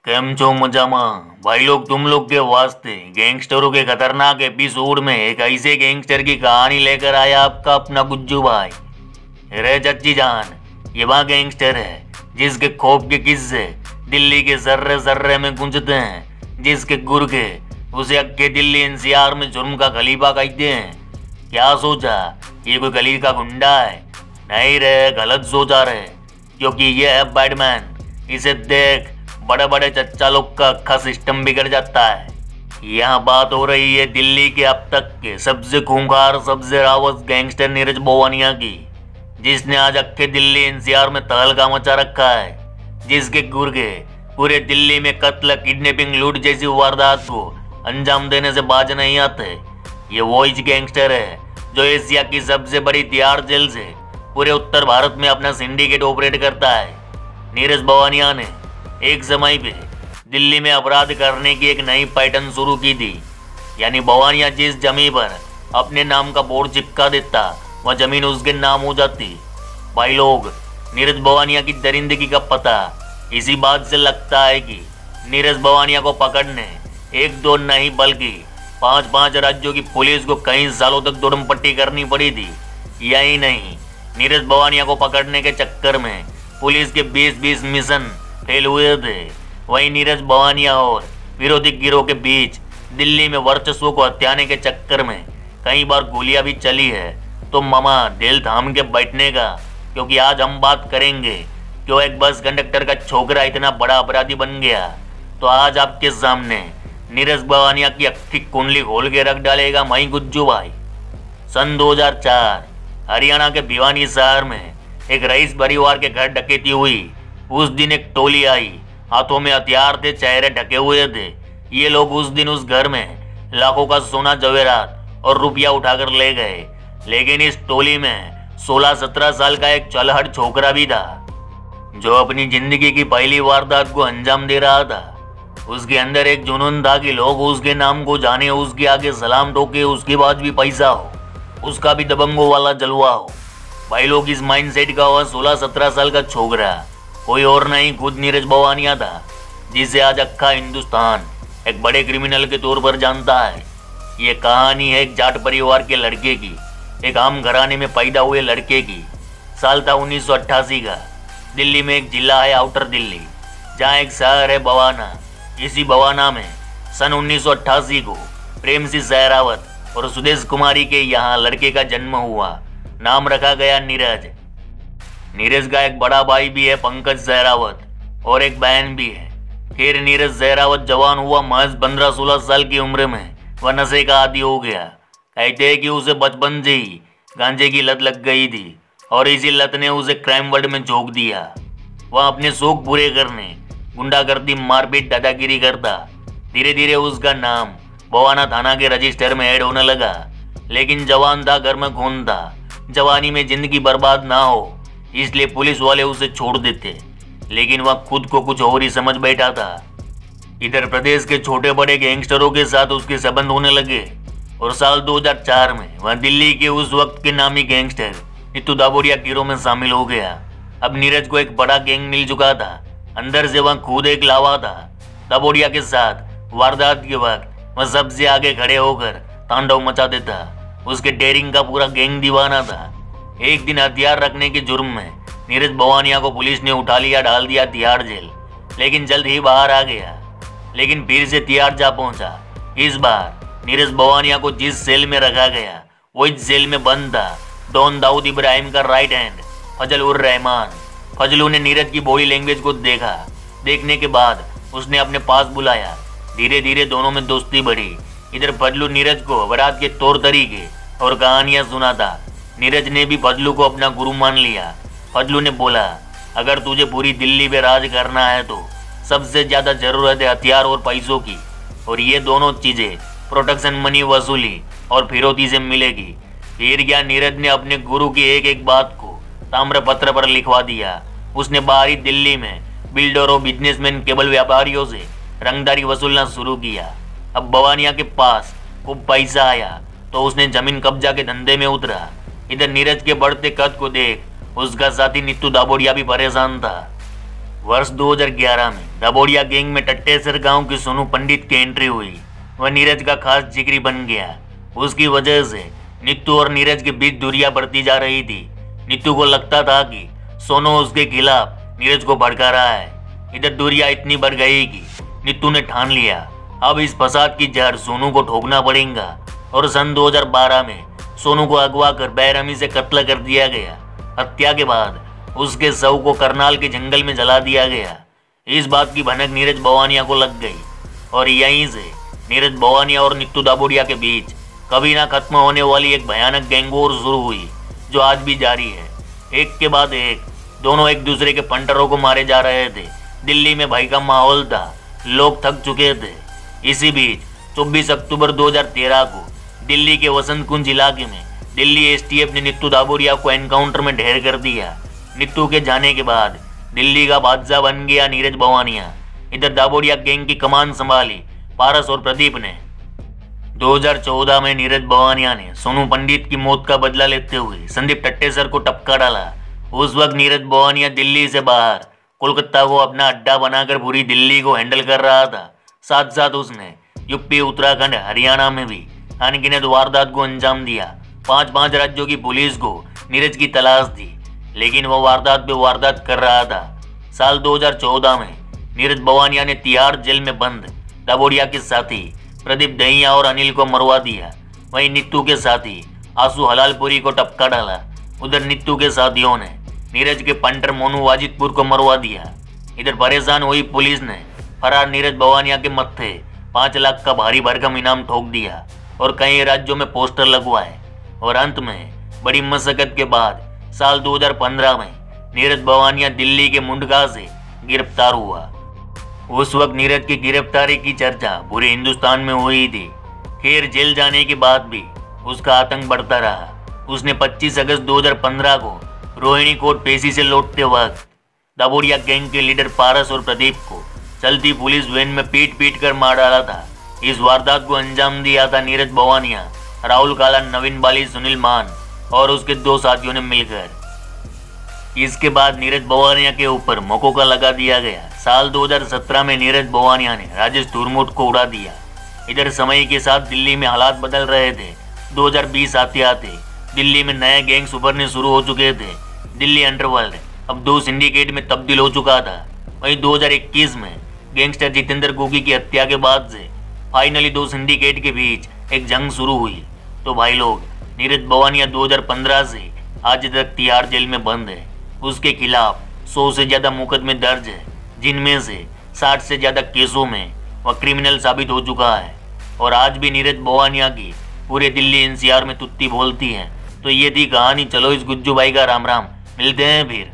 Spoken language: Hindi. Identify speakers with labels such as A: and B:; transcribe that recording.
A: केम छो मजामा। भाई लोग तुम लोग के वास्ते गैंगस्टरों के खतरनाक एपिसोड में एक ऐसे गैंगस्टर की कहानी लेकर आया आपका अपना गुज्जू भाई। रे चच्ची जान, ये वहाँ गैंगस्टर है जिसके खौफ के किस्से दिल्ली के जर्रे जर्रे में गूंजते हैं, जिसके गुर्गे उसे अक्के दिल्ली एनसीआर में जुर्म का खलीफा कहते हैं। क्या सोचा ये कोई गली का गुंडा है? नहीं रे, गलत सोचा रे, क्योंकि ये है बैटमैन। इसे देख बड़े बड़े चच्चा लोग का अक्खा सिस्टम बिगड़ जाता है। यहाँ बात हो रही है दिल्ली के अब तक के सबसे खूंखार, सबसे रावत गैंगस्टर नीरज बोवानिया की, जिसने आज अक्खे दिल्ली एनसीआर में तहलका मचा रखा है, जिसके गुर्गे पूरे दिल्ली में कत्ल, किडनैपिंग, लूट जैसी वारदात को अंजाम देने से बाज नहीं आते। ये वो गैंगस्टर है जो एशिया की सबसे बड़ी तिहाड़ जेल से पूरे उत्तर भारत में अपना सिंडिकेट ऑपरेट करता है। नीरज बोवानिया ने एक समय पे दिल्ली में अपराध करने की एक नई पैटर्न शुरू की थी। यानी बोवानिया जिस जमीन पर अपने नाम का बोर्ड चिपका देता, वह जमीन उसके नाम हो जाती। भाई लोग, नीरज बोवानिया की दरिंदगी का पता इसी बात से लगता है कि नीरज बोवानिया को पकड़ने एक दो नहीं बल्कि 5-5 राज्यों की पुलिस को कई सालों तक दुड़म पट्टी करनी पड़ी थी। यही नहीं, नीरज बोवानिया को पकड़ने के चक्कर में पुलिस के 20-20 मिशन फेल हुए थे। वहीं नीरज बोवानिया और विरोधी गिरोह के बीच दिल्ली में वर्चस्व को हथियाने के चक्कर में कई बार गोलियां भी चली है। तो मामा दिल थाम के बैठने का, क्योंकि आज हम बात करेंगे क्यों एक बस कंडक्टर का छोकरा इतना बड़ा अपराधी बन गया। तो आज आपके सामने नीरज बोवानिया की अक्खी कुंडली खोल के रख डालेगा मई गुज्जू भाई। सन 2004 हरियाणा के भिवानी शहर में एक रईस परिवार के घर डकैती हुई। उस दिन एक टोली आई, हाथों में हथियार थे, चेहरे ढके हुए थे। ये लोग उस दिन उस घर में लाखों का सोना, जवेरात और रुपया उठाकर ले गए। लेकिन इस टोली में 16-17 साल का एक चलहट छोकरा भी था, जो अपनी जिंदगी की पहली वारदात को अंजाम दे रहा था। उसके अंदर एक जुनून था कि लोग उसके नाम को जाने, उसके आगे सलाम ठोके, उसके बाद भी पैसा हो, उसका भी दबंगों वाला जलवा हो। भाई लोग, इस माइंडसेट का हुआ 16-17 साल का छोकरा कोई और नहीं, खुद नीरज बोवानिया था, जिसे आज अक्खा हिंदुस्तान एक बड़े क्रिमिनल के तौर पर जानता है। ये कहानी है एक जाट परिवार के लड़के की, एक आम घराने में पैदा हुए लड़के की। साल था 1988 का। दिल्ली में एक जिला है आउटर दिल्ली, जहाँ एक शहर है बवाना। इसी बवाना में सन 1988 को प्रेमसी सहरावत और सुदेश कुमारी के यहाँ लड़के का जन्म हुआ। नाम रखा गया नीरज। नीरज का एक बड़ा भाई भी है, पंकज सहरावत, और एक बहन भी है। फिर नीरज सहरावत जवान हुआ महज 15-16 साल की उम्र में वह नशे का आदी हो गया। कहते हैं कि उसे बचपन से ही गांजे की लत लग गई थी और इसी लत ने उसे क्राइम वर्ल्ड में झोंक दिया। वह अपने शौक पूरे करने गुंडागर्दी, मारपीट, दादागिरी करता। धीरे धीरे उसका नाम बवाना थाना के रजिस्टर में ऐड होने लगा। लेकिन जवान था, घर में खून था। जवानी में जिंदगी बर्बाद ना हो इसलिए पुलिस वाले उसे छोड़ देते, लेकिन वह खुद को कुछ और ही समझ बैठा था। इधर प्रदेश के छोटे बड़े गैंगस्टरों के साथ उसके संबंध होने लगे और साल 2004 में वह दिल्ली के उस वक्त के नामी गैंगस्टर नीतू दाबोरिया गिरोह में शामिल हो गया। अब नीरज को एक बड़ा गैंग मिल चुका था। अंदर से वह खुद एक लावा था। दाबोरिया के साथ वारदात के वक्त वह सबसे आगे खड़े होकर तांडव मचा देता। उसके डेयरिंग का पूरा गैंग दीवाना था। एक दिन हथियार रखने के जुर्म में नीरज बोवानिया को पुलिस ने उठा लिया, डाल दिया तिहाड़ जेल, लेकिन जल्द ही बाहर आ गया। लेकिन फिर से तिहाड़ जा पहुंचा। इस बार नीरज बोवानिया को जिस सेल में रखा गया वो इस जेल में बंद था डॉन दाऊद इब्राहिम का राइट हैंड फजल उर रहमान। फजलू ने नीरज की बॉडी लैंग्वेज को देखा। देखने के बाद उसने अपने पास बुलाया। धीरे धीरे दोनों में दोस्ती बढ़ी। इधर फजलू नीरज को अपराध के तौर तरीके और कहानियां सुनाता। नीरज ने भी फजलू को अपना गुरु मान लिया। फजलू ने बोला, अगर तुझे पूरी दिल्ली पे राज करना है तो सबसे ज्यादा जरूरत है हथियार और पैसों की, और ये दोनों चीजें प्रोटेक्शन मनी, वसूली और फिरौती से मिलेगी। फिर क्या, नीरज ने अपने गुरु की एक एक बात को ताम्रपत्र पर लिखवा दिया। उसने बाहरी दिल्ली में बिल्डरों, बिजनेसमैन, केबल व्यापारियों से रंगदारी वसूलना शुरू किया। अब बोवानिया के पास खूब पैसा आया तो उसने जमीन कब्जा के धंधे में उतरा। इधर नीरज के बढ़ते कद को देख उसका साथी नीतू दाबोरिया भी परेशान था। वर्ष 2011 में दाभोड़िया गैंग में टट्टेसर गांव की सोनू पंडित की एंट्री हुई। वह नीरज का खास जिगरी बन गया। उसकी वजह से नीतू और नीरज के बीच दूरियां बढ़ती जा रही थी। नीतू को लगता था कि सोनू उसके खिलाफ नीरज को भड़का रहा है। इधर दूरियां इतनी बढ़ गई कि नीतू ने ठान लिया अब इस फसाद की जड़ सोनू को ठोकना पड़ेगा। और सन 2012 में सोनू को अगवा कर बेरहमी से कत्ल कर दिया गया। हत्या के बाद उसके शव को करनाल के जंगल में जला दिया गया। इस बात की भनक नीरज भवानिया को लग गई और यहीं से नीरज भवानिया और नीतू दाभोड़िया के बीच कभी ना खत्म होने वाली एक भयानक गैंग वॉर शुरू हुई, जो आज भी जारी है। एक के बाद एक दोनों एक दूसरे के पंटरों को मारे जा रहे थे। दिल्ली में भय का माहौल था, लोग थक चुके थे। इसी बीच 24 अक्टूबर 2013 को दिल्ली के वसंत कुंज इलाके में दिल्ली एसटीएफ ने नीतू दाभोड़िया को एनकाउंटर में ढेर कर दिया। नीतू के जाने के बाद दिल्ली का बादशाह बन गया नीरज भवानिया। इधर दाभोड़िया गैंग की कमान संभाली पारस और प्रदीप ने। 2014 में नीरज भवानिया ने सोनू पंडित की मौत का बदला लेते हुए संदीप टट्टेसर को टपका डाला। उस वक्त नीरज भवानिया दिल्ली से बाहर कोलकाता को अपना अड्डा बनाकर पूरी दिल्ली को हैंडल कर रहा था। साथ साथ उसने यूपी, उत्तराखंड, हरियाणा में भी अनगिनत वारदात को अंजाम दिया। 5 राज्यों की पुलिस को नीरज की तलाश थी, लेकिन वह वारदात पे वारदात कर रहा था। साल 2014 में नीरज भवानिया ने तिहाड़ जेल में बंद दाभोड़िया के साथी प्रदीप दहिया और अनिल को मरवा दिया। वहीं नीतू के साथी आंसू हलालपुरी को टपका डाला। उधर नीतू के साथियों ने नीरज के पंटर मोनू वाजिदपुर को मरवा दिया। इधर परेशान हुई पुलिस ने फरार नीरज भवानिया के मत्थे 5 लाख का भारी भरकम इनाम ठोक दिया और कई राज्यों में पोस्टर लगवाए। और अंत में बड़ी मशक्कत के बाद साल 2015 में नीरज भवानिया दिल्ली के मुंडका से गिरफ्तार हुआ। उस वक्त नीरज की गिरफ्तारी की चर्चा पूरे हिंदुस्तान में हुई थी। खैर, जेल जाने के बाद भी उसका आतंक बढ़ता रहा। उसने 25 अगस्त 2015 को रोहिणी कोट पेशी से लौटते वक्त दाभोड़िया गैंग के लीडर पारस और प्रदीप को चलती पुलिस वैन में पीट कर मार डाला था। इस वारदात को अंजाम दिया था नीरज भवानिया, राहुल काला, नवीन बाली, सुनील मान और उसके 2 साथियों ने मिलकर। इसके बाद नीरज भवानिया के ऊपर मकोका लगा दिया गया। साल 2017 में नीरज भवानिया ने राजेश तुरमुट को उड़ा दिया। इधर समय के साथ दिल्ली में हालात बदल रहे थे। 2020 आते आते दिल्ली में नए गैंग्स उभरने शुरू हो चुके थे। दिल्ली अंडरवर्ल्ड अब 2 सिंडिकेट में तब्दील हो चुका था। वहीं 2021 में गैंगस्टर जितेंद्र गोगी की हत्या के बाद से फाइनली 2 सिंडिकेट के बीच एक जंग शुरू हुई। तो भाई लोग, नीरज भवानिया 2015 से आज तक तिहाड़ जेल में बंद है। उसके खिलाफ 100 से ज्यादा मुकदमे दर्ज है, जिनमें से 60 से ज्यादा केसों में वह क्रिमिनल साबित हो चुका है। और आज भी नीरज भवानिया की पूरे दिल्ली एनसीआर में तुत्ती बोलती है। तो ये थी कहानी। चलो इस गुज्जू भाई का राम राम, मिलते हैं फिर।